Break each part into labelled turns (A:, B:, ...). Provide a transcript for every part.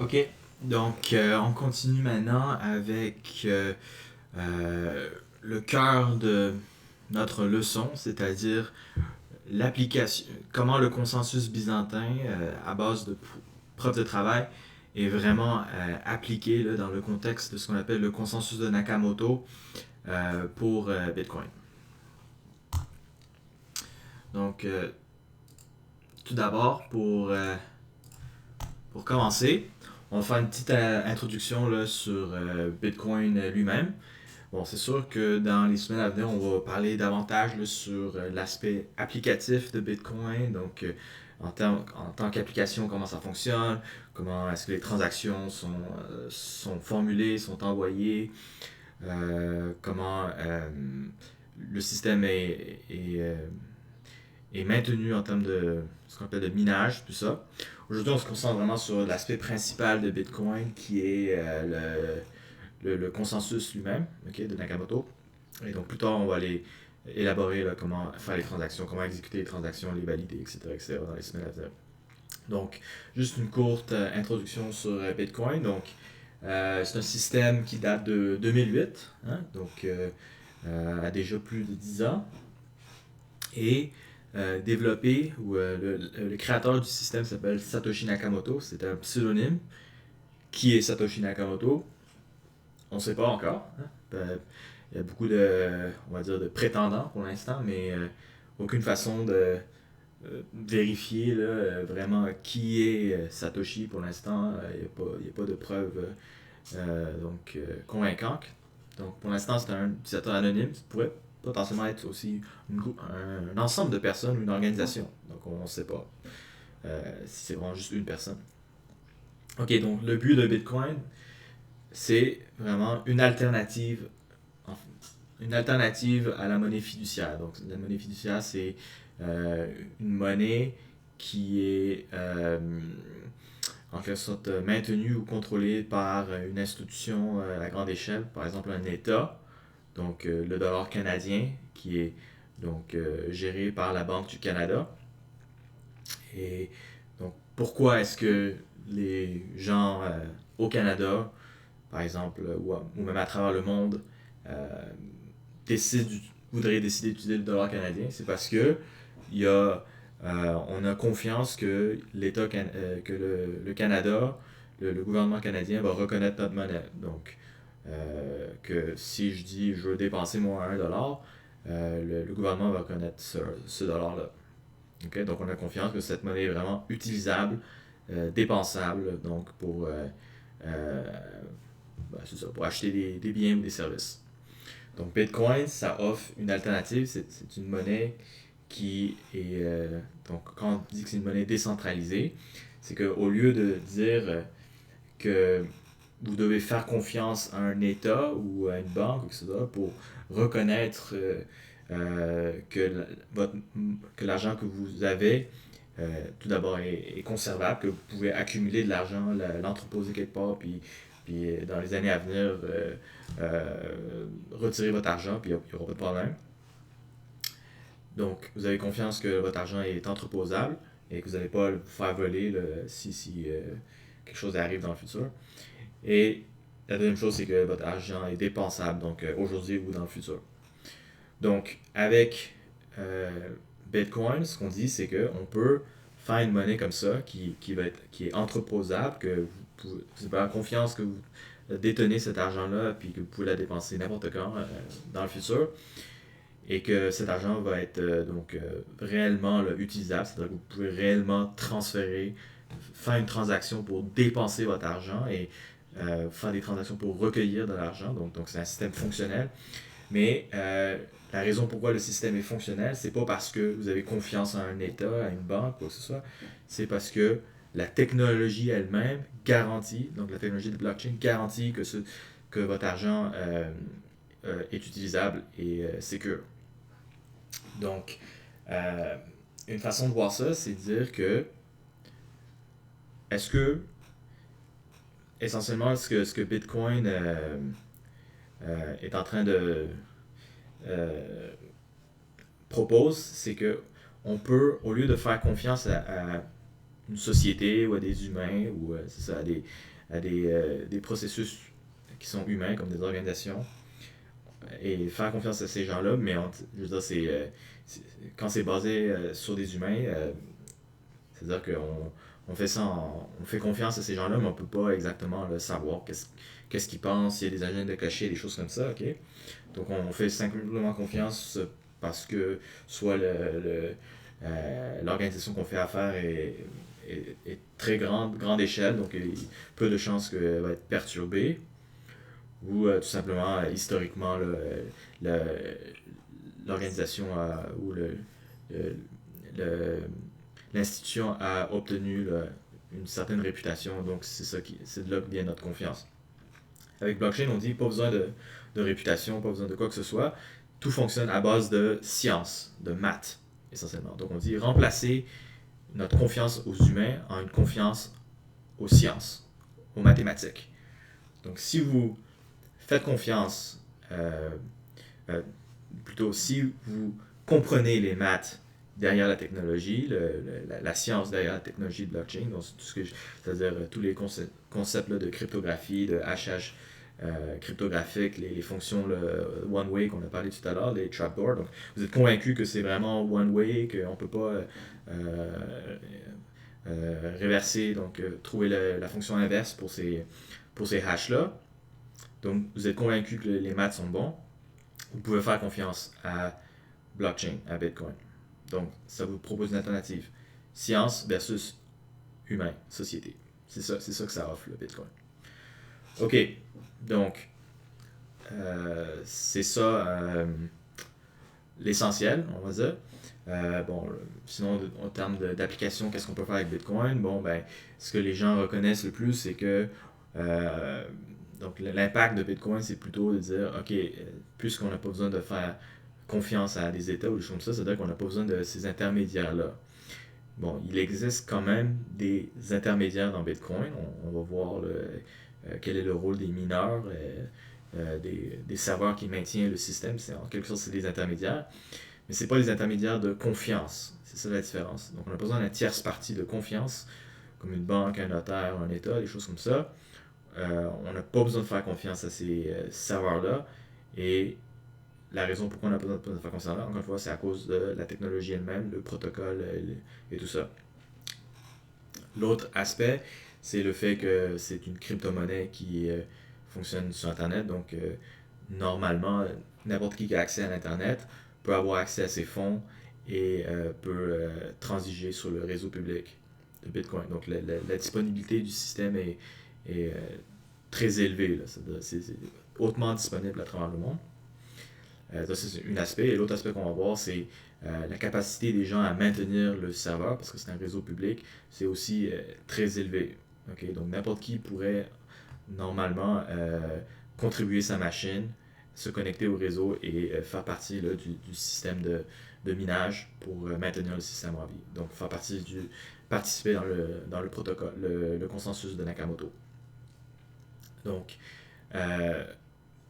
A: OK. Donc, on continue maintenant avec euh, le cœur de notre leçon, c'est-à-dire l'application, comment le consensus byzantin, à base de preuves de travail, est vraiment appliqué là, dans le contexte de ce qu'on appelle le consensus de Nakamoto pour Bitcoin. Donc, tout d'abord, pour commencer, on va faire une petite introduction là, sur Bitcoin lui-même. Bon, c'est sûr que dans les semaines à venir, on va parler davantage là, sur l'aspect applicatif de Bitcoin, donc en tant qu'application, comment ça fonctionne, comment est-ce que les transactions sont formulées, sont envoyées, comment le système est maintenu en termes de ce qu'on appelle de minage, tout ça. Aujourd'hui, on se concentre vraiment sur l'aspect principal de Bitcoin qui est le consensus lui-même, ok, de Nakamoto. Et donc plus tard, on va aller élaborer là, comment faire les transactions, comment exécuter les transactions, les valider, etc. dans les semaines à venir. Donc, juste une courte introduction sur Bitcoin. Donc, c'est un système qui date de 2008, hein, donc a déjà plus de 10 ans, et développé, ou le créateur du système s'appelle Satoshi Nakamoto, c'est un pseudonyme. Qui est Satoshi Nakamoto? On ne sait pas encore. Hein. Il y a beaucoup de, on va dire, de prétendants pour l'instant, mais aucune façon de vérifier là, vraiment qui est Satoshi pour l'instant. Il n'y a pas de preuves convaincantes. Donc pour l'instant, c'est un utilisateur anonyme. Ça pourrait potentiellement être aussi un ensemble de personnes ou une organisation. Donc on ne sait pas si c'est vraiment juste une personne. Ok, donc le but de Bitcoin, c'est vraiment une alternative à la monnaie fiduciaire. Donc la monnaie fiduciaire, c'est une monnaie qui est en quelque sorte maintenue ou contrôlée par une institution à grande échelle, par exemple un État, donc le dollar canadien, qui est donc géré par la Banque du Canada. Et donc pourquoi est-ce que les gens au Canada, par exemple, ou même à travers le monde, euh, décide, voudrait décider d'utiliser le dollar canadien, c'est parce que il y a, on a confiance que que le Canada, le gouvernement canadien va reconnaître notre monnaie. Donc, que si je dis je veux dépenser moi 1$, le gouvernement va reconnaître ce dollar-là. Okay? Donc, on a confiance que cette monnaie est vraiment utilisable, dépensable, donc euh, c'est ça, pour acheter des biens ou des services. Donc Bitcoin, ça offre une alternative, c'est une monnaie qui est... donc quand on dit que c'est une monnaie décentralisée, c'est qu'au lieu de dire que vous devez faire confiance à un État ou à une banque, etc., pour reconnaître que l'argent que vous avez, tout d'abord, est conservable, que vous pouvez accumuler de l'argent, l'entreposer quelque part, puis dans les années à venir, retirer votre argent, puis il n'y aura pas de problème. Donc, vous avez confiance que votre argent est entreposable et que vous n'allez pas le faire voler là, si quelque chose arrive dans le futur. Et la deuxième chose, c'est que votre argent est dépensable, donc aujourd'hui ou dans le futur. Donc, avec Bitcoin, ce qu'on dit, c'est qu'on peut faire une monnaie comme ça qui est entreposable, que vous avez confiance que vous détenez cet argent-là, puis que vous pouvez la dépenser n'importe quand dans le futur, et que cet argent va être réellement là, utilisable, c'est-à-dire que vous pouvez réellement transférer, faire une transaction pour dépenser votre argent et faire des transactions pour recueillir de l'argent. Donc c'est un système fonctionnel. Mais la raison pourquoi le système est fonctionnel, c'est pas parce que vous avez confiance en un État, à une banque, quoi que ce soit. C'est parce que la technologie elle-même garantit, donc la technologie de blockchain garantit que votre argent est utilisable et sécure. Donc, une façon de voir ça, c'est de dire que est-ce que essentiellement ce que Bitcoin est en train de euh, propose, c'est que on peut, au lieu de faire confiance à une société ou à des humains ou c'est ça, des processus qui sont humains comme des organisations et faire confiance à ces gens-là, mais je veux dire, quand c'est basé sur des humains, c'est-à-dire qu'on fait ça, on fait confiance à ces gens-là, mais on peut pas exactement là, savoir qu'est-ce qu'ils pensent, s'il y a des agendas cachés, des choses comme ça, ok? Donc on fait simplement confiance parce que soit l'organisation qu'on fait affaire est très grande échelle, donc il y a peu de chances qu'elle va être perturbée, ou tout simplement, historiquement, l'organisation ou le- le- l'institution a obtenu là, une certaine réputation, donc c'est de là que vient notre confiance. Avec blockchain, on dit pas besoin de réputation, pas besoin de quoi que ce soit. Tout fonctionne à base de science, de maths, essentiellement. Donc on dit remplacer notre confiance aux humains en une confiance aux sciences, aux mathématiques. Donc si vous faites confiance, euh, plutôt si vous comprenez les maths derrière la technologie, la science derrière la technologie de blockchain, donc tout ce que c'est-à-dire tous les concepts là, de cryptographie, de hachage cryptographique, les fonctions one-way qu'on a parlé tout à l'heure, les trapdoors. Donc, vous êtes convaincu que c'est vraiment one-way, qu'on ne peut pas réverser, donc trouver la fonction inverse pour ces hashes-là. Donc, vous êtes convaincu que les maths sont bons. Vous pouvez faire confiance à blockchain, à Bitcoin. Donc, ça vous propose une alternative. Science versus humain, société. C'est ça que ça offre, le Bitcoin. OK. Donc, c'est ça l'essentiel, on va dire. Bon, sinon, en termes d'application, qu'est-ce qu'on peut faire avec Bitcoin? Bon, ben, ce que les gens reconnaissent le plus, c'est que donc l'impact de Bitcoin, c'est plutôt de dire, OK, puisqu'on n'a pas besoin de faire confiance à des États ou des choses comme ça, c'est-à-dire qu'on n'a pas besoin de ces intermédiaires-là. Bon, il existe quand même des intermédiaires dans Bitcoin. On va voir quel est le rôle des mineurs, des serveurs qui maintiennent le système. En quelque sorte, c'est des intermédiaires. Mais ce n'est pas les intermédiaires de confiance. C'est ça la différence. Donc, on a besoin d'une tierce partie de confiance, comme une banque, un notaire, un État, des choses comme ça. On n'a pas besoin de faire confiance à ces serveurs-là. Et la raison pourquoi on n'a pas besoin de faire confiance à encore une fois, c'est à cause de la technologie elle-même, le protocole et tout ça. L'autre aspect, c'est le fait que c'est une crypto-monnaie qui fonctionne sur Internet. Donc, normalement, n'importe qui a accès à l'Internet peut avoir accès à ses fonds et peut transiger sur le réseau public de Bitcoin. Donc, la disponibilité du système est très élevée. Là. C'est hautement disponible à travers le monde. Ça, c'est un aspect. Et l'autre aspect qu'on va voir, c'est la capacité des gens à maintenir le serveur, parce que c'est un réseau public, c'est aussi très élevé. Okay? Donc, n'importe qui pourrait normalement contribuer sa machine, se connecter au réseau et faire partie là, du système de minage pour maintenir le système en vie. Donc, participer dans le protocole, le consensus de Nakamoto. Donc, euh,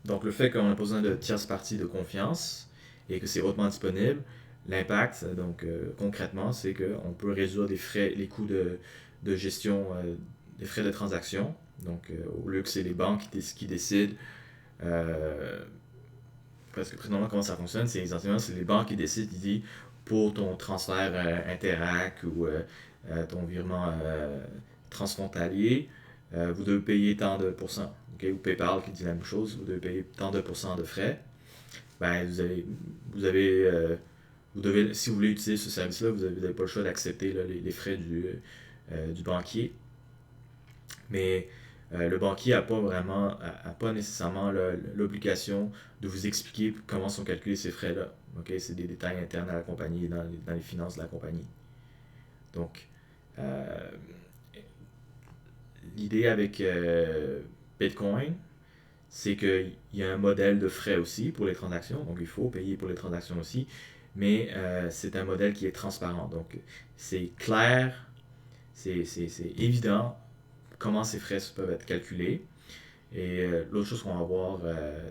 A: donc le fait qu'on n'a pas besoin de tierce partie de confiance et que c'est hautement disponible, l'impact, donc concrètement, c'est qu'on peut réduire les coûts de gestion des frais de transaction. Donc au lieu que c'est les banques qui décident, parce que présentement comment ça fonctionne, c'est essentiellement c'est les banques qui décident, qui disent pour ton transfert Interac ou ton virement transfrontalier, vous devez payer tant de pourcents. Okay? Ou PayPal qui dit la même chose, vous devez payer tant de pourcents de frais. Ben, vous devez, si vous voulez utiliser ce service-là, vous n'avez pas le choix d'accepter là, les frais du banquier. Mais le banquier n'a pas nécessairement l'obligation de vous expliquer comment sont calculés ces frais-là. Okay? C'est des détails internes à la compagnie, dans les finances de la compagnie. Donc, l'idée avec Bitcoin, c'est qu'il y a un modèle de frais aussi pour les transactions, donc il faut payer pour les transactions aussi, mais c'est un modèle qui est transparent. Donc c'est clair, c'est évident comment ces frais peuvent être calculés. Et l'autre chose qu'on va voir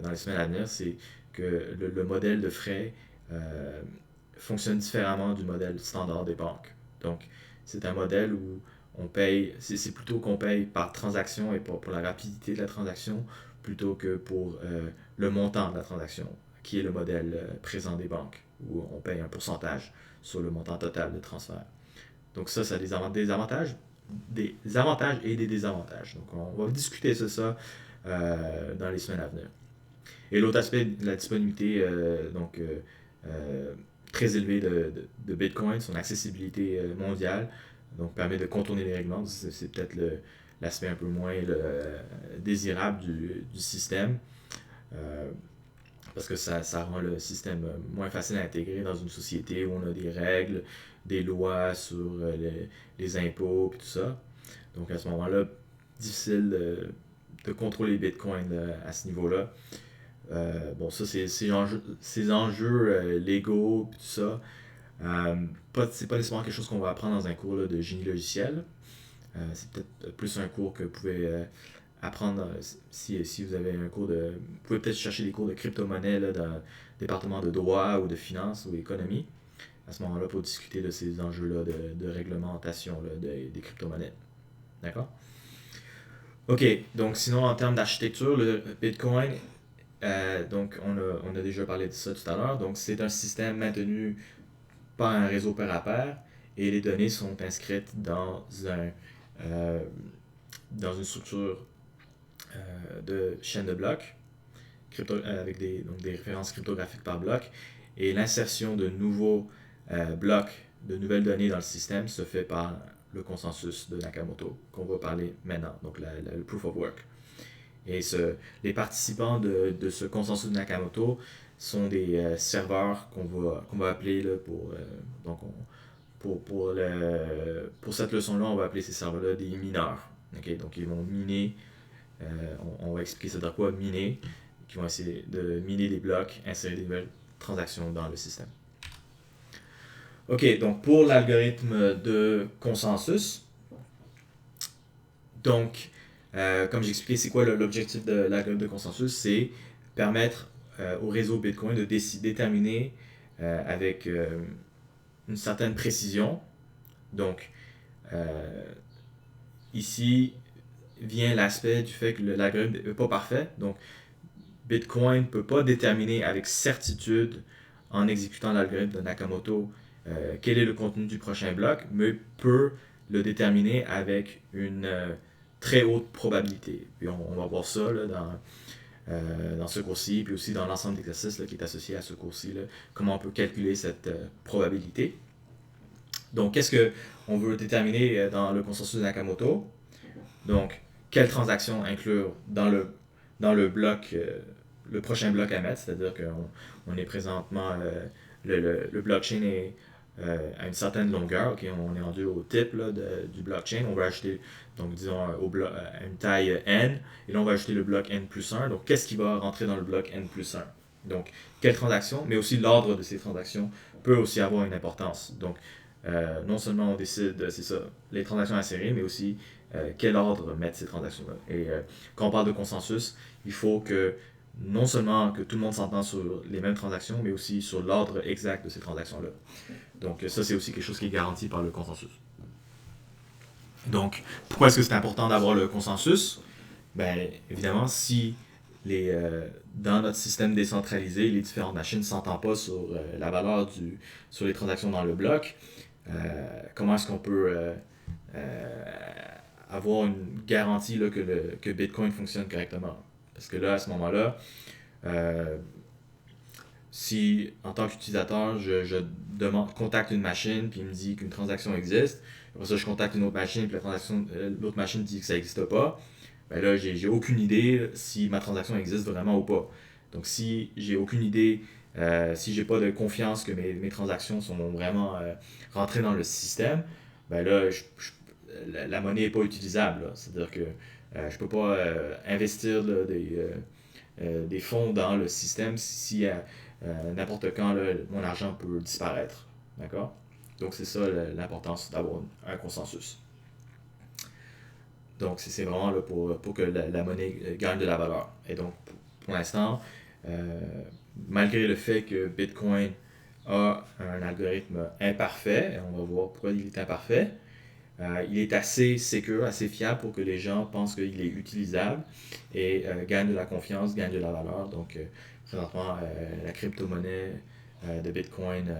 A: dans les semaines à venir, c'est que le modèle de frais fonctionne différemment du modèle standard des banques. Donc c'est un modèle où on paye, c'est plutôt qu'on paye par transaction et pour la rapidité de la transaction plutôt que pour le montant de la transaction, qui est le modèle présent des banques, où on paye un pourcentage sur le montant total de transfert. Donc ça a des avantages et des désavantages. Donc on va discuter de ça dans les semaines à venir. Et l'autre aspect, la disponibilité très élevée de Bitcoin, son accessibilité mondiale, donc permet de contourner les règlements. C'est peut-être l'aspect un peu moins désirable du système. Parce que ça rend le système moins facile à intégrer dans une société où on a des règles, des lois sur les impôts et tout ça. Donc à ce moment-là, difficile de contrôler les bitcoins à ce niveau-là. Bon, ça, ces enjeux légaux et tout ça, c'est pas nécessairement quelque chose qu'on va apprendre dans un cours là, de génie logiciel. C'est peut-être plus un cours que vous pouvez apprendre si vous avez un cours de... Vous pouvez peut-être chercher des cours de crypto-monnaie là, dans le département de droit ou de finance ou économie. À ce moment-là, pour discuter de ces enjeux-là de réglementation là, des crypto-monnaies. D'accord? OK, donc sinon, en termes d'architecture, le Bitcoin, donc on a déjà parlé de ça tout à l'heure. Donc c'est un système maintenu par un réseau pair à pair et les données sont inscrites dans une structure de chaîne de blocs avec des références cryptographiques par bloc. Et l'insertion de nouveaux blocs, de nouvelles données dans le système se fait par le consensus de Nakamoto, qu'on va parler maintenant, donc le proof of work. Et les participants de ce consensus de Nakamoto sont des serveurs qu'on va appeler là, pour cette leçon-là, on va appeler ces serveurs-là des mineurs. Okay? Donc ils vont miner, on va expliquer ça dans quoi miner, qui vont essayer de miner des blocs, insérer des nouvelles transactions dans le système. OK, donc pour l'algorithme de consensus, donc, comme j'expliquais, c'est quoi l'objectif de l'algorithme de consensus? C'est permettre au réseau Bitcoin de déterminer avec une certaine précision. Donc, ici vient l'aspect du fait que l'algorithme n'est pas parfait. Donc, Bitcoin ne peut pas déterminer avec certitude, en exécutant l'algorithme de Nakamoto, quel est le contenu du prochain bloc, mais peut le déterminer avec une très haute probabilité. Puis on va voir ça là, dans ce cours-ci, puis aussi dans l'ensemble d'exercices qui est associé à ce cours-ci, là, comment on peut calculer cette probabilité. Donc, qu'est-ce qu'on veut déterminer dans le consensus de Nakamoto? Donc, quelle transaction inclure dans le bloc, le prochain bloc à mettre, c'est-à-dire qu'on est présentement, le blockchain est à une certaine longueur, okay, on est rendu au type là, du blockchain, on va ajouter, donc disons, à une taille n, et là on va ajouter le bloc n plus 1, donc qu'est-ce qui va rentrer dans le bloc n plus 1? Donc, quelle transaction, mais aussi l'ordre de ces transactions peut aussi avoir une importance. Donc, non seulement on décide, c'est ça, les transactions insérées, mais aussi quel ordre mettre ces transactions-là. Et quand on parle de consensus, il faut que non seulement que tout le monde s'entende sur les mêmes transactions, mais aussi sur l'ordre exact de ces transactions-là. Donc ça, c'est aussi quelque chose qui est garanti par le consensus. Donc, pourquoi est-ce que c'est important d'avoir le consensus? Bien, évidemment, si dans notre système décentralisé, les différentes machines ne s'entendent pas sur la valeur sur les transactions dans le bloc, comment est-ce qu'on peut avoir une garantie là, que Bitcoin fonctionne correctement? Parce que là, à ce moment-là, si en tant qu'utilisateur, je contacte une machine, puis il me dit qu'une transaction existe, après ça, je contacte une autre machine, puis l'autre machine dit que ça n'existe pas, ben là, j'ai aucune idée si ma transaction existe vraiment ou pas. Donc, si j'ai aucune idée, si j'ai pas de confiance que mes transactions sont vraiment rentrées dans le système, ben là, la monnaie n'est pas utilisable. C'est-à-dire que je peux pas investir là, des fonds dans le système si n'importe quand là, mon argent peut disparaître. D'accord? Donc c'est ça l'importance d'avoir un consensus. Donc c'est vraiment là, pour que la monnaie gagne de la valeur. Et donc pour l'instant, malgré le fait que Bitcoin a un algorithme imparfait, et on va voir pourquoi il est imparfait, Il est assez secure, assez fiable pour que les gens pensent qu'il est utilisable et gagnent de la confiance, gagnent de la valeur. Donc, présentement, la crypto-monnaie de Bitcoin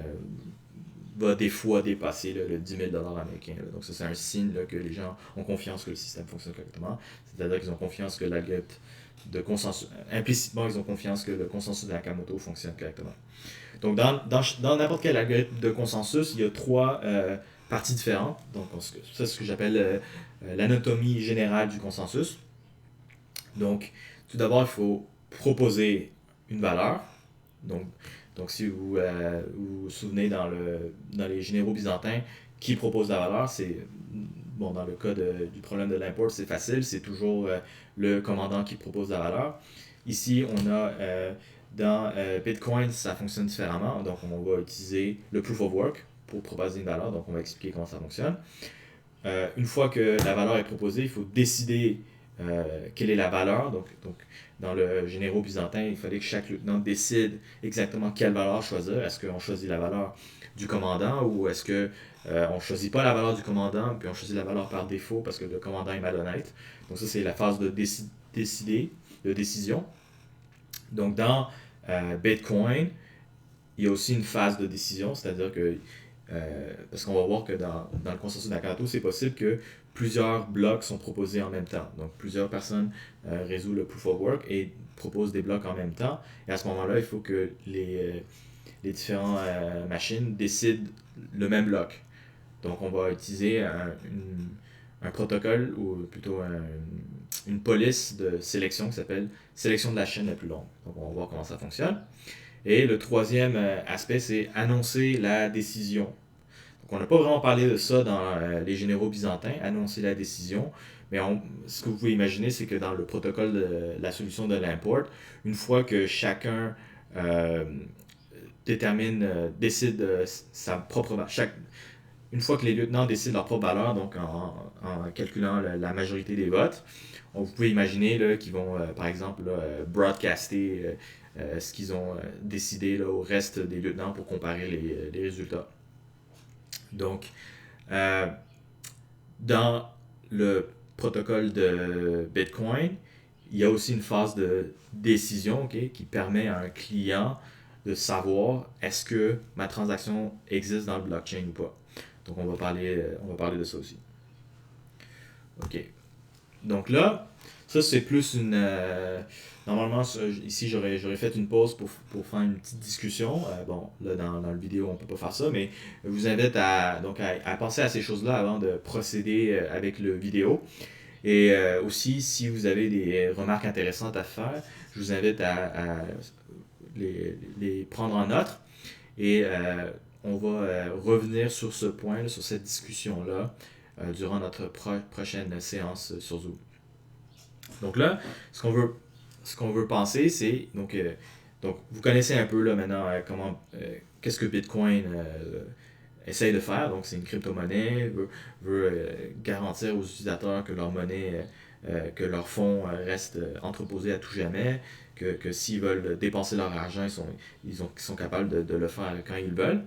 A: va des fois dépasser le 10 000 $ américain. Là. Donc, ça, c'est un signe là, que les gens ont confiance que le système fonctionne correctement. C'est-à-dire qu'ils ont confiance que l'algorithme de consensus, implicitement, ils ont confiance que le consensus de Nakamoto fonctionne correctement. Donc, dans n'importe quel algorithme de consensus, il y a trois parties différentes. Donc, ça, c'est ce que j'appelle l'anatomie générale du consensus. Donc, tout d'abord, il faut proposer une valeur. Donc si vous vous souvenez dans les généraux byzantins, qui propose la valeur, c'est, bon, dans le cas du problème de l'import, c'est facile, c'est toujours le commandant qui propose la valeur. Ici, on a dans Bitcoin, ça fonctionne différemment. Donc, on va utiliser le proof of work pour proposer une valeur. Donc, on va expliquer comment ça fonctionne. Une fois que la valeur est proposée, il faut décider quelle est la valeur. Donc, dans le généraux byzantin, il fallait que chaque lieutenant décide exactement quelle valeur choisir. Est-ce qu'on choisit la valeur du commandant ou est-ce que on ne choisit pas la valeur du commandant puis on choisit la valeur par défaut parce que le commandant est malhonnête. Donc ça, c'est la phase de décider, de décision. Donc dans Bitcoin, il y a aussi une phase de décision, c'est-à-dire que parce qu'on va voir que dans le consensus Nakamoto, c'est possible que plusieurs blocs sont proposés en même temps. Donc, plusieurs personnes résolvent le proof of work et proposent des blocs en même temps. Et à ce moment-là, il faut que les différentes machines décident le même bloc. Donc, on va utiliser un protocole ou plutôt une police de sélection qui s'appelle sélection de la chaîne la plus longue. Donc, on va voir comment ça fonctionne. Et le troisième aspect, c'est annoncer la décision. Donc, on n'a pas vraiment parlé de ça dans les généraux byzantins, annoncer la décision. Mais ce que vous pouvez imaginer, c'est que dans le protocole de la solution de l'import, une fois que chacun décide sa propre valeur, une fois que les lieutenants décident leur propre valeur, donc en calculant la majorité des votes, vous pouvez imaginer là, qu'ils vont, par exemple, là, broadcaster ce qu'ils ont décidé là, au reste des lieutenants pour comparer les résultats. Donc, dans le protocole de Bitcoin, il y a aussi une phase de décision qui permet à un client de savoir est-ce que ma transaction existe dans le blockchain ou pas. Donc, on va parler de ça aussi. OK. Donc là, ça c'est plus une... normalement, ici j'aurais fait une pause pour faire une petite discussion. Bon, là dans le vidéo on peut pas faire ça, mais je vous invite à penser à ces choses-là avant de procéder avec le vidéo. Et aussi, si vous avez des remarques intéressantes à faire, je vous invite à les prendre en note. Et on va revenir sur ce point, là, sur cette discussion-là, durant notre prochaine séance sur Zoom. Donc là, ce qu'on veut penser, c'est donc vous connaissez un peu là maintenant qu'est-ce que Bitcoin essaye de faire. Donc c'est une crypto-monnaie, veut garantir aux utilisateurs que leur monnaie, que leurs fonds restent entreposés à tout jamais, que s'ils veulent dépenser leur argent, ils sont capables de le faire quand ils veulent.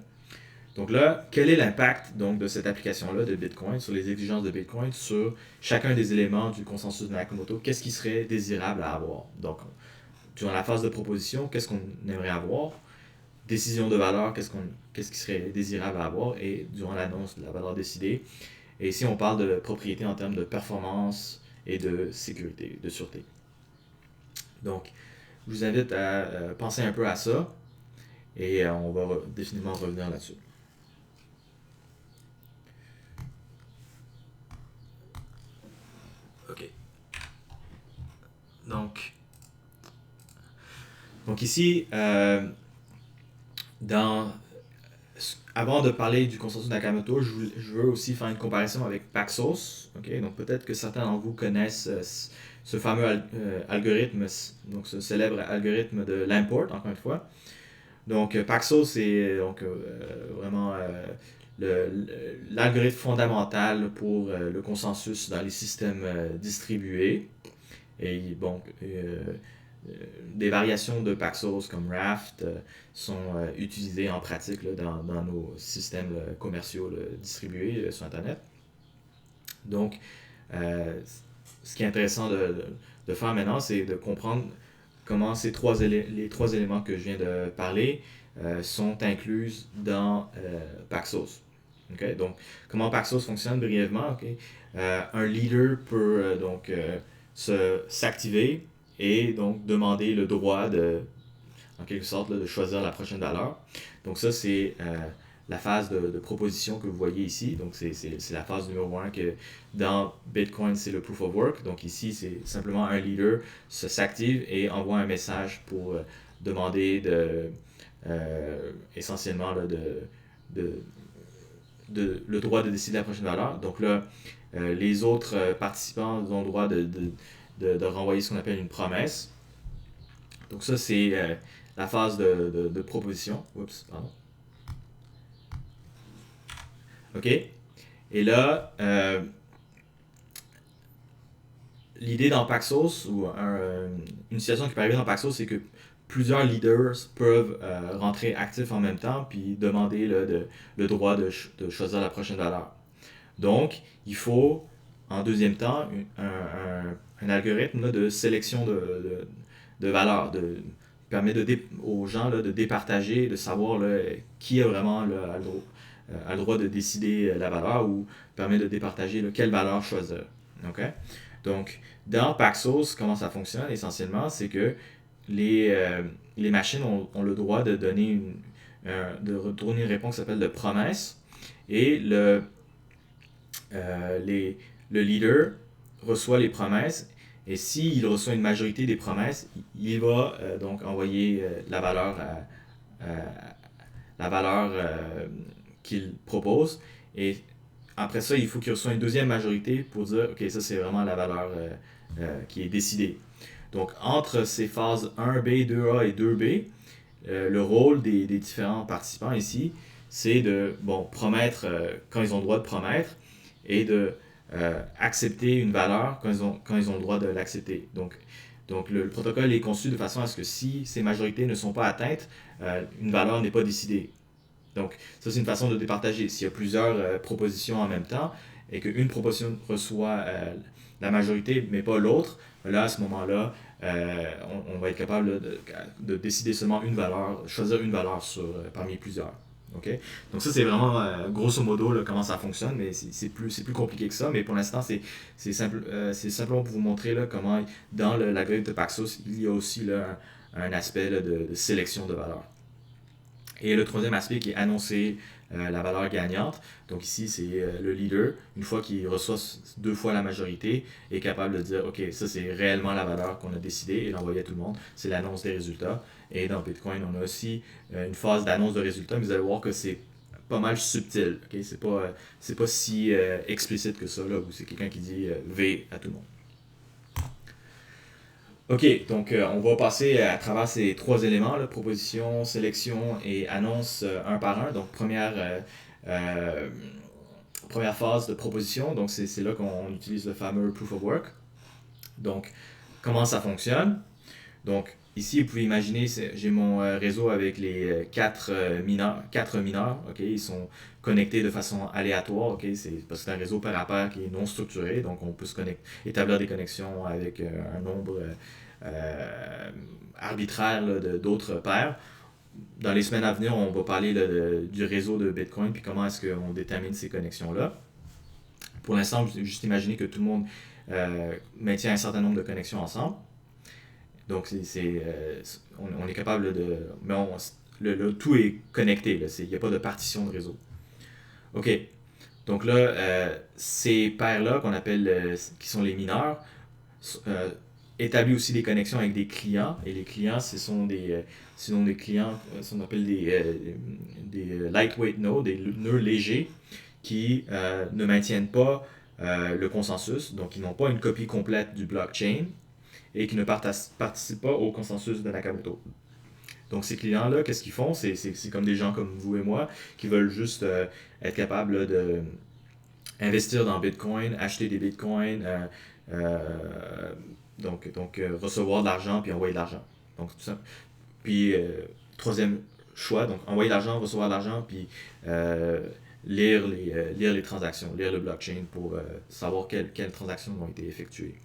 A: Donc là, quel est l'impact donc de cette application-là de Bitcoin sur les exigences de Bitcoin sur chacun des éléments du consensus de Nakamoto? Qu'est-ce qui serait désirable à avoir? Donc, durant la phase de proposition, qu'est-ce qu'on aimerait avoir? Décision de valeur, qu'est-ce qui serait désirable à avoir? Et durant l'annonce de la valeur décidée. Et ici, on parle de propriété en termes de performance et de sécurité, de sûreté. Donc, je vous invite à penser un peu à ça et on va définitivement revenir là-dessus. OK. Donc ici, avant de parler du consensus Nakamoto, je veux aussi faire une comparaison avec Paxos. Okay? Donc peut-être que certains d'entre vous connaissent ce fameux algorithme, donc ce célèbre algorithme de l'import, encore une fois. Donc Paxos, c'est vraiment l'algorithme fondamental pour le consensus dans les systèmes distribués. Et bon, des variations de Paxos comme Raft sont utilisées en pratique là, dans nos systèmes commerciaux distribués sur Internet. Donc, ce qui est intéressant de faire maintenant, c'est de comprendre comment les trois éléments que je viens de parler sont inclus dans Paxos. Okay? Donc, comment Paxos fonctionne brièvement? Okay? Un leader peut s'activer et donc demander le droit en quelque sorte de choisir la prochaine valeur. Donc ça, c'est la phase de proposition que vous voyez ici. Donc c'est la phase numéro 1 que dans Bitcoin, c'est le proof of work. Donc ici, c'est simplement un leader s'active et envoie un message pour demander essentiellement le droit de décider la prochaine valeur. Donc là, les autres participants ont le droit de renvoyer ce qu'on appelle une promesse. Donc ça, c'est la phase de proposition. Oups, pardon. OK? Et là, l'idée dans Paxos, ou une situation qui peut arriver dans Paxos, c'est que plusieurs leaders peuvent rentrer actifs en même temps puis demander le droit de choisir la prochaine valeur. Donc, il faut, en deuxième temps, un algorithme là, de sélection de valeurs, qui permet aux gens là, de départager, de savoir là, qui a vraiment a le droit de décider la valeur ou permet de départager là, quelle valeur choisir. Okay? Donc, dans Paxos, comment ça fonctionne essentiellement, c'est que les machines ont le droit de donner de retourner une réponse qui s'appelle de promesse et le leader reçoit les promesses et s'il reçoit une majorité des promesses, il va donc envoyer la valeur qu'il propose et après ça, il faut qu'il reçoive une deuxième majorité pour dire ok, ça c'est vraiment la valeur qui est décidée. Donc entre ces phases 1B, 2A et 2B, le rôle des différents participants ici, c'est de promettre quand ils ont le droit de promettre et de accepter une valeur quand ils ont le droit de l'accepter. Donc le protocole est conçu de façon à ce que si ces majorités ne sont pas atteintes, une valeur n'est pas décidée. Donc ça c'est une façon de départager. S'il y a plusieurs propositions en même temps et qu'une proposition reçoit la majorité mais pas l'autre, là à ce moment-là, on va être capable de décider seulement une valeur, choisir une valeur parmi plusieurs. Okay? Donc ça c'est vraiment grosso modo là, comment ça fonctionne, mais c'est plus compliqué que ça, mais pour l'instant c'est simplement pour vous montrer là, comment dans l'algorithme de Paxos il y a aussi là, un aspect là, de sélection de valeurs. Et le troisième aspect qui est annoncer la valeur gagnante. Donc ici, c'est le leader, une fois qu'il reçoit 2 fois la majorité, est capable de dire, OK, ça c'est réellement la valeur qu'on a décidé et l'envoyer à tout le monde. C'est l'annonce des résultats. Et dans Bitcoin, on a aussi une phase d'annonce de résultats, mais vous allez voir que c'est pas mal subtil. Okay? C'est pas si explicite que ça, là, où c'est quelqu'un qui dit V à tout le monde. OK, donc on va passer à travers ces 3 éléments, là, proposition, sélection et annonce un par un. Donc première phase de proposition, donc c'est là qu'on utilise le fameux proof of work. Donc comment ça fonctionne? Donc ici vous pouvez imaginer, j'ai mon réseau avec les 4 mineurs, ok, ils sont connectés de façon aléatoire, ok, c'est parce que c'est un réseau pair à pair qui est non structuré, donc on peut établir des connexions avec un nombre arbitraire d'autres pairs. Dans les semaines à venir, on va parler du réseau de Bitcoin puis comment est-ce qu'on détermine ces connexions-là. Pour l'instant, juste imaginer que tout le monde maintient un certain nombre de connexions ensemble. Donc, on est capable de... Mais le tout est connecté, il n'y a pas de partition de réseau. OK. Donc là, ces paires-là qu'on appelle, qui sont les mineurs, établit aussi des connexions avec des clients. Et les clients, ce sont des clients, ce qu'on appelle des lightweight nodes, des nœuds légers qui ne maintiennent pas le consensus, donc ils n'ont pas une copie complète du blockchain et qui ne participent pas au consensus de Nakamoto. Donc ces clients-là, qu'est-ce qu'ils font? C'est comme des gens comme vous et moi qui veulent juste être capables de investir dans Bitcoin, acheter des Bitcoins, donc recevoir de l'argent puis envoyer de l'argent. Donc tout ça. Puis troisième choix, donc envoyer de l'argent, recevoir de l'argent, puis lire les transactions, lire le blockchain pour savoir quelles transactions ont été effectuées.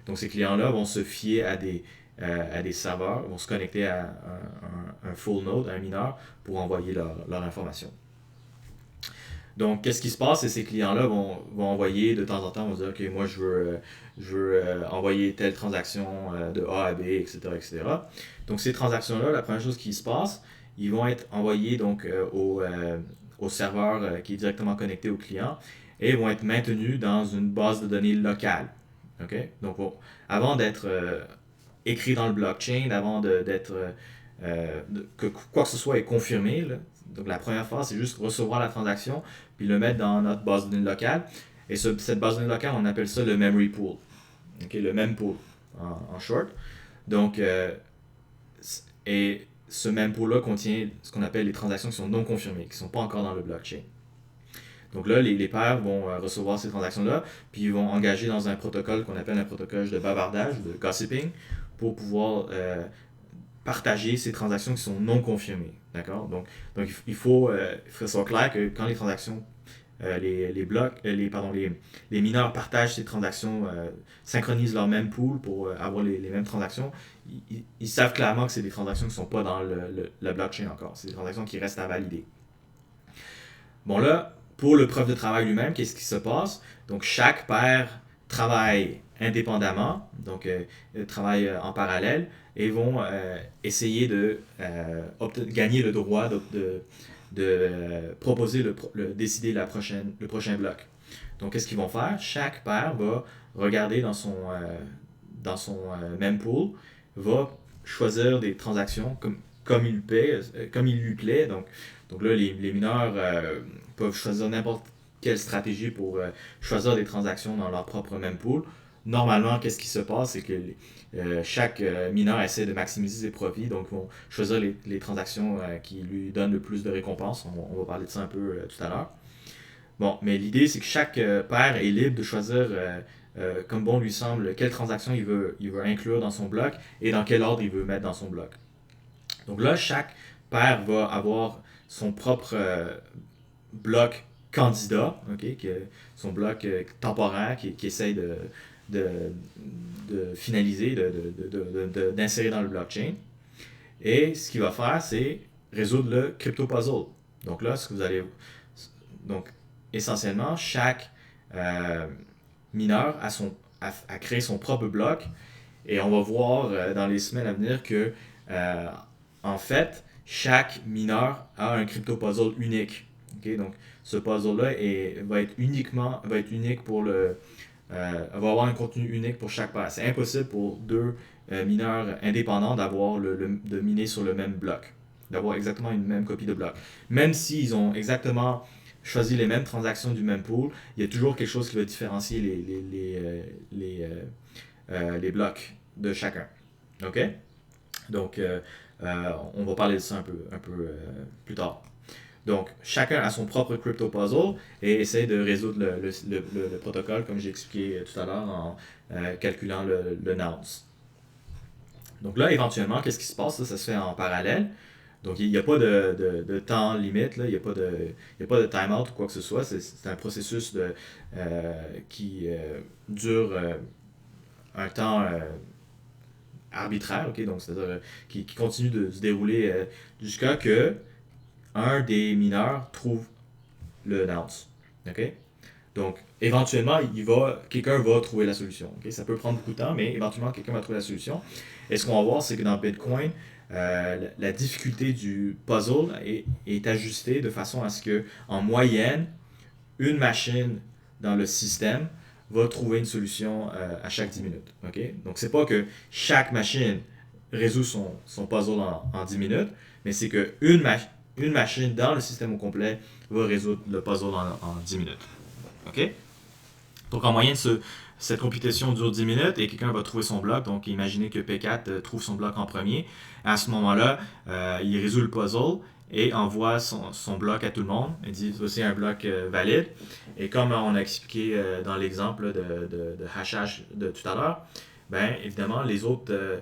A: Donc ces clients-là vont se fier à des serveurs, vont se connecter à un full node, un mineur, pour envoyer leur information. Donc, qu'est-ce qui se passe? C'est que ces clients-là vont envoyer de temps en temps, vont dire, OK, moi, je veux envoyer telle transaction de A à B, etc., etc. Donc, ces transactions-là, la première chose qui se passe, ils vont être envoyés donc, au serveur qui est directement connecté au client et vont être maintenus dans une base de données locale. OK? Donc, avant d'être écrit dans le blockchain, avant d'être que quoi que ce soit est confirmé, là. Donc la première phase, c'est juste recevoir la transaction, puis le mettre dans notre base de données locale. Et cette base de données locale, on appelle ça le memory pool. Okay? Le mempool en short. Donc, et ce mempool-là contient ce qu'on appelle les transactions qui sont non confirmées, qui ne sont pas encore dans le blockchain. Donc là, les pairs vont recevoir ces transactions-là, puis ils vont engager dans un protocole qu'on appelle un protocole de bavardage, de gossiping, pour pouvoir partager ces transactions qui sont non confirmées. D'accord? Donc il faut que ce soit clair que quand les transactions, les mineurs partagent ces transactions, synchronisent leur même pool pour avoir les mêmes transactions, ils savent clairement que c'est des transactions qui ne sont pas dans le blockchain encore. C'est des transactions qui restent à valider. Bon là, pour le preuve de travail lui-même, qu'est-ce qui se passe? Donc chaque paire travaille indépendamment, donc travaille en parallèle, et vont essayer de gagner le droit de proposer décider le prochain bloc. Donc qu'est-ce qu'ils vont faire? Chaque paire va regarder dans son mempool, va choisir des transactions comme il lui plaît. Donc là, les mineurs peuvent choisir n'importe quelle stratégie pour choisir des transactions dans leur propre mempool. Normalement, qu'est-ce qui se passe? C'est que chaque mineur essaie de maximiser ses profits, donc ils vont choisir les transactions qui lui donnent le plus de récompenses. On va parler de ça un peu tout à l'heure. Bon, mais l'idée, c'est que chaque paire est libre de choisir, comme bon lui semble, quelle transaction il veut inclure dans son bloc et dans quel ordre il veut mettre dans son bloc. Donc là, chaque paire va avoir son propre bloc candidat, okay, son bloc temporaire qui essaye de finaliser, d'insérer dans le blockchain. Et ce qu'il va faire, c'est résoudre le crypto puzzle. Donc là, ce que vous allez... Donc, essentiellement, chaque mineur a créé son propre bloc. Et on va voir dans les semaines à venir que, en fait, chaque mineur a un crypto puzzle unique. Okay? Donc, ce puzzle-là va être unique pour va avoir un contenu unique pour chaque paire. C'est impossible pour deux mineurs indépendants de miner sur le même bloc, d'avoir exactement une même copie de bloc. Même s'ils ont exactement choisi les mêmes transactions du même pool, il y a toujours quelque chose qui va différencier les blocs de chacun. OK? Donc, on va parler de ça un peu plus tard. Donc, chacun a son propre crypto puzzle et essaie de résoudre le protocole, comme j'ai expliqué tout à l'heure, en calculant le nonce. Donc là, éventuellement, qu'est-ce qui se passe? Ça se fait en parallèle. Donc, il n'y a pas de temps limite, là. Il n'y a pas de time-out ou quoi que ce soit. C'est un processus qui dure un temps arbitraire, okay? Donc, c'est-à-dire qui continue de se dérouler jusqu'à que un des mineurs trouve le nonce. Okay? Donc, éventuellement, quelqu'un va trouver la solution. Okay? Ça peut prendre beaucoup de temps, mais éventuellement, quelqu'un va trouver la solution. Et ce qu'on va voir, c'est que dans Bitcoin, la difficulté du puzzle est ajustée de façon à ce que, en moyenne, une machine dans le système va trouver une solution à chaque 10 minutes. Okay? Donc, c'est pas que chaque machine résout son puzzle en 10 minutes, mais c'est qu'une machine dans le système au complet va résoudre le puzzle en 10 minutes. OK? Donc, en moyenne, cette computation dure 10 minutes et quelqu'un va trouver son bloc. Donc, imaginez que P4 trouve son bloc en premier. À ce moment-là, il résout le puzzle et envoie son bloc à tout le monde. Il dit, voici un bloc valide. Et comme on a expliqué dans l'exemple de hashage de tout à l'heure, ben évidemment, les autres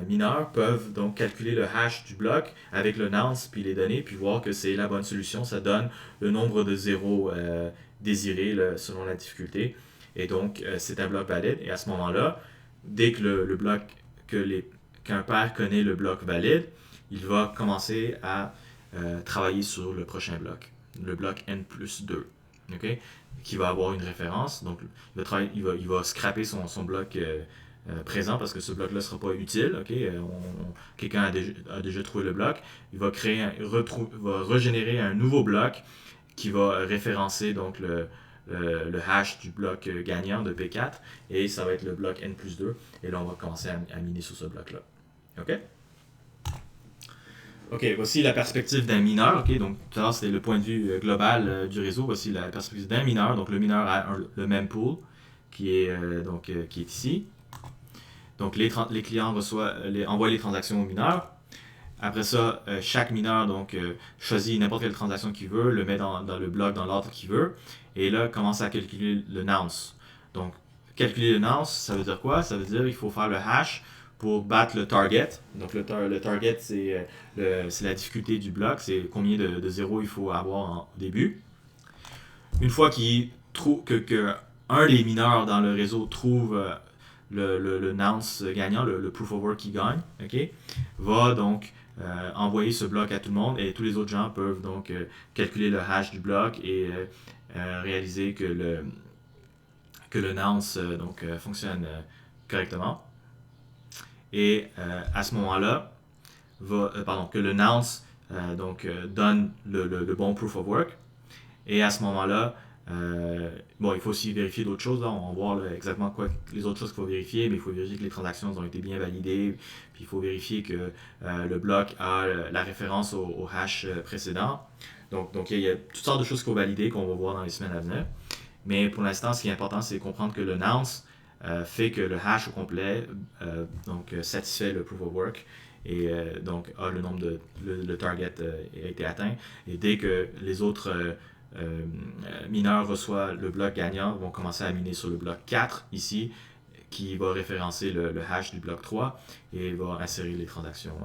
A: mineurs peuvent donc calculer le hash du bloc avec le nonce puis les données, puis voir que c'est la bonne solution. Ça donne le nombre de zéros désiré selon la difficulté. Et donc, c'est un bloc valide. Et à ce moment-là, dès que le bloc, qu'un pair connaît le bloc valide, il va commencer à travailler sur le prochain bloc, le bloc n plus 2, okay? Qui va avoir une référence. Donc, il va scraper son bloc présent parce que ce bloc-là ne sera pas utile. Okay? Quelqu'un a déjà trouvé le bloc. Il va va régénérer un nouveau bloc qui va référencer donc le hash du bloc gagnant de P4 et ça va être le bloc n plus 2 et là on va commencer à miner sur ce bloc-là. OK? OK, voici la perspective d'un mineur. OK, donc tout à l'heure c'était le point de vue global du réseau. Voici la perspective d'un mineur. Donc le mineur a le mempool qui est ici. Donc les clients envoient les transactions au mineur. Après ça, chaque mineur choisit n'importe quelle transaction qu'il veut, le met dans le bloc dans l'ordre qu'il veut, et là commence à calculer le nonce. Donc, calculer le nonce, ça veut dire quoi? Ça veut dire qu'il faut faire le hash pour battre le target. Donc, le target, c'est la difficulté du bloc, c'est combien de zéros il faut avoir au début. Une fois qu'il trouve que un des mineurs dans le réseau trouve le nonce gagnant, le proof of work qui gagne, okay, va donc envoyer ce bloc à tout le monde et tous les autres gens peuvent donc calculer le hash du bloc et réaliser que le nonce fonctionne correctement. Et à ce moment-là, que le nonce donne le bon proof of work. Et à ce moment-là, il faut aussi vérifier d'autres choses. Là. On va voir exactement les autres choses qu'il faut vérifier, mais il faut vérifier que les transactions ont été bien validées. Puis il faut vérifier que le bloc a la référence au hash précédent. Donc il y a toutes sortes de choses qu'il faut valider qu'on va voir dans les semaines à venir. Mais pour l'instant, ce qui est important, c'est de comprendre que le nonce fait que le hash au complet satisfait le proof of work et donc a le nombre le target a été atteint. Et dès que les autres mineurs reçoivent le bloc gagnant, vont commencer à miner sur le bloc 4 ici, qui va référencer le hash du bloc 3 et va insérer les transactions.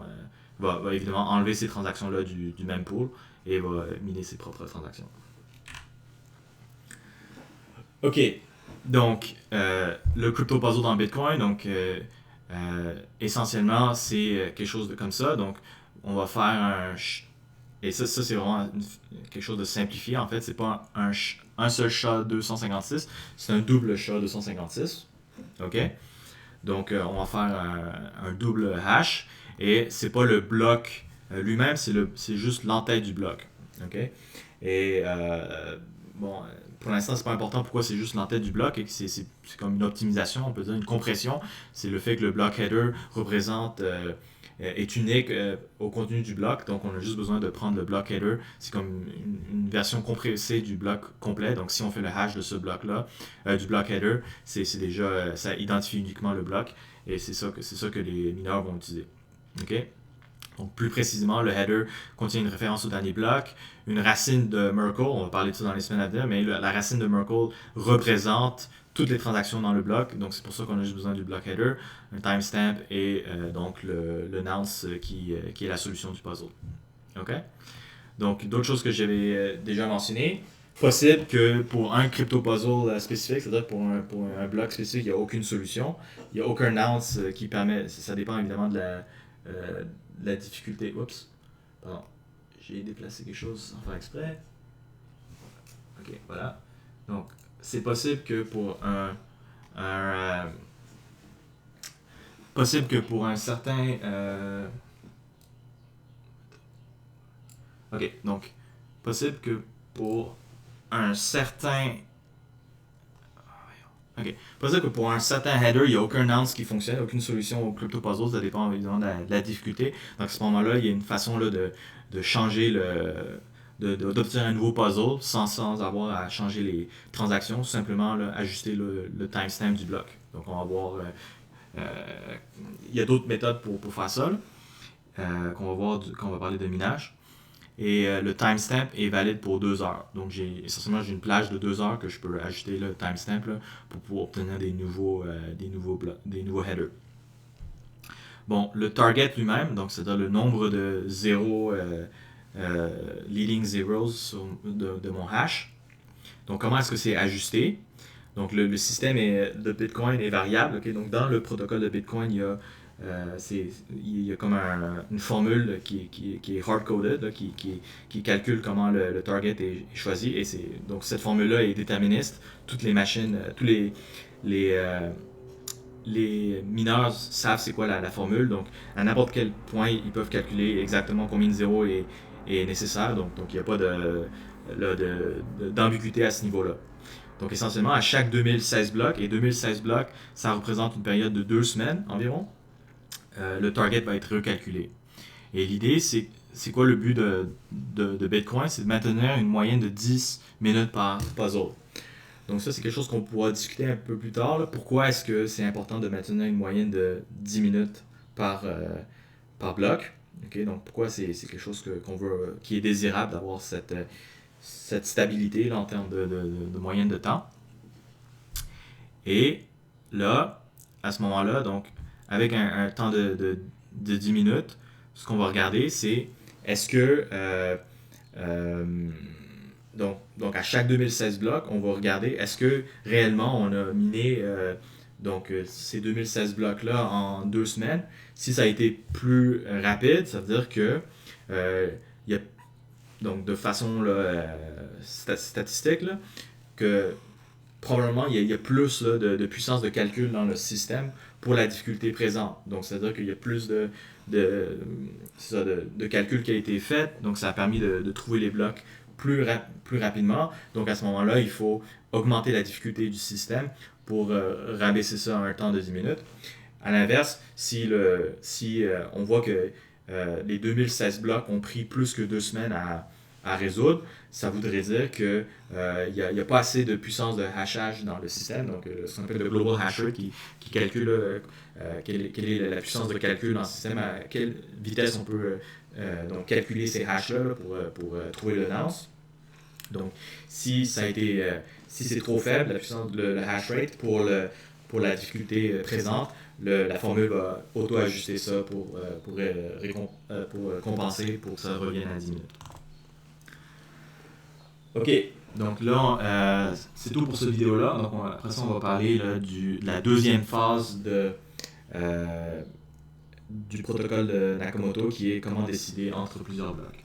A: Va évidemment enlever ces transactions-là du mempool et va miner ses propres transactions. OK. Donc, le crypto puzzle dans Bitcoin, donc essentiellement, c'est quelque chose de comme ça. Donc, on va faire et ça c'est vraiment quelque chose de simplifié. En fait, c'est pas un seul SHA 256, c'est un double SHA 256. OK? Donc, on va faire un double hash et c'est pas le bloc lui-même, c'est juste l'entête du bloc. OK? Et pour l'instant, c'est pas important pourquoi c'est juste l'entête du bloc et que c'est comme une optimisation, on peut dire une compression. C'est le fait que le block header est unique au contenu du bloc. Donc, on a juste besoin de prendre le block header. C'est comme une version compressée du bloc complet. Donc, si on fait le hash de ce bloc-là, du block header, c'est déjà, ça identifie uniquement le bloc et c'est ça que les mineurs vont utiliser. OK? Donc, plus précisément, le header contient une référence au dernier bloc, une racine de Merkle, on va parler de ça dans les semaines à venir, mais la racine de Merkle représente toutes les transactions dans le bloc, donc c'est pour ça qu'on a juste besoin du block header, un timestamp et donc le nonce qui est la solution du puzzle. OK? Donc, d'autres choses que j'avais déjà mentionnées, possible que pour un crypto puzzle spécifique, c'est-à-dire pour un bloc spécifique, il n'y a aucune solution, il n'y a aucun nonce qui permet, ça dépend évidemment de la difficulté. Oups, pardon, j'ai déplacé quelque chose sans faire exprès. Ok, voilà. Donc, c'est possible que pour un certain ok, donc possible que pour un certain OK. Possible que pour un certain header, il n'y a aucun nonce qui fonctionne, aucune solution au crypto puzzle, ça dépend évidemment de la difficulté. Donc à ce moment-là, il y a une façon là, de changer d'obtenir un nouveau puzzle sans avoir à changer les transactions, tout simplement là, ajuster le timestamp du bloc. Donc on va voir, il y a d'autres méthodes pour faire ça, qu'on va voir quand on va parler de minage. Et le timestamp est valide pour 2 heures. Donc essentiellement j'ai une plage de 2 heures que je peux ajuster le timestamp pour pouvoir obtenir des nouveaux headers. Bon, le target lui-même, donc c'est-à-dire le nombre de leading zeros de mon hash. Donc, comment est-ce que c'est ajusté? Donc, le système de Bitcoin est variable. Okay? Donc, dans le protocole de Bitcoin, il y a comme une formule qui est hard-coded, qui calcule comment le target est choisi. Et donc, cette formule-là est déterministe. Toutes les machines, les, euh, les mineurs savent c'est quoi la formule. Donc, à n'importe quel point, ils peuvent calculer exactement combien de zéros est nécessaire. Donc, il n'y a pas d'ambiguïté à ce niveau-là. Donc, essentiellement, à chaque 2016 blocs, et 2016 blocs, ça représente une période de 2 semaines environ, le target va être recalculé. Et l'idée, c'est quoi le but de Bitcoin? C'est de maintenir une moyenne de 10 minutes par puzzle. Donc ça, c'est quelque chose qu'on pourra discuter un peu plus tard. Là. Pourquoi est-ce que c'est important de maintenir une moyenne de 10 minutes par bloc? Okay? Donc pourquoi c'est quelque chose qu'on veut, qui est désirable d'avoir cette stabilité là, en termes de moyenne de temps. Et là, à ce moment-là, donc avec un temps de 10 minutes, ce qu'on va regarder, c'est est-ce que donc à chaque 2016 blocs, on va regarder est-ce que réellement on a miné ces 2016 blocs-là en 2 semaines. Si ça a été plus rapide, ça veut dire que il y a donc de façon là, statistique là, que probablement il y a plus là, de puissance de calcul dans le système pour la difficulté présente. Donc c'est-à-dire qu'il y a plus de calcul qui a été fait, donc ça a permis de trouver les blocs plus rapidement. Donc à ce moment-là, il faut augmenter la difficulté du système pour rabaisser ça à un temps de 10 minutes. À l'inverse, si on voit que les 2016 blocs ont pris plus que 2 semaines à résoudre, ça voudrait dire qu'il n'y a pas assez de puissance de hashage dans le système, donc ce qu'on appelle le global hash rate qui calcule quelle est la puissance de calcul dans le système, à quelle vitesse on peut donc calculer ces hashes-là pour trouver le nonce. Donc, si c'est trop faible, la puissance le hash rate pour la difficulté présente, la formule va auto-ajuster ça pour compenser pour que ça revienne à 10 minutes. Ok, donc là, c'est tout pour cette vidéo-là. Donc après ça, on va parler là, de la deuxième phase du protocole de Nakamoto qui est comment décider entre plusieurs blocs.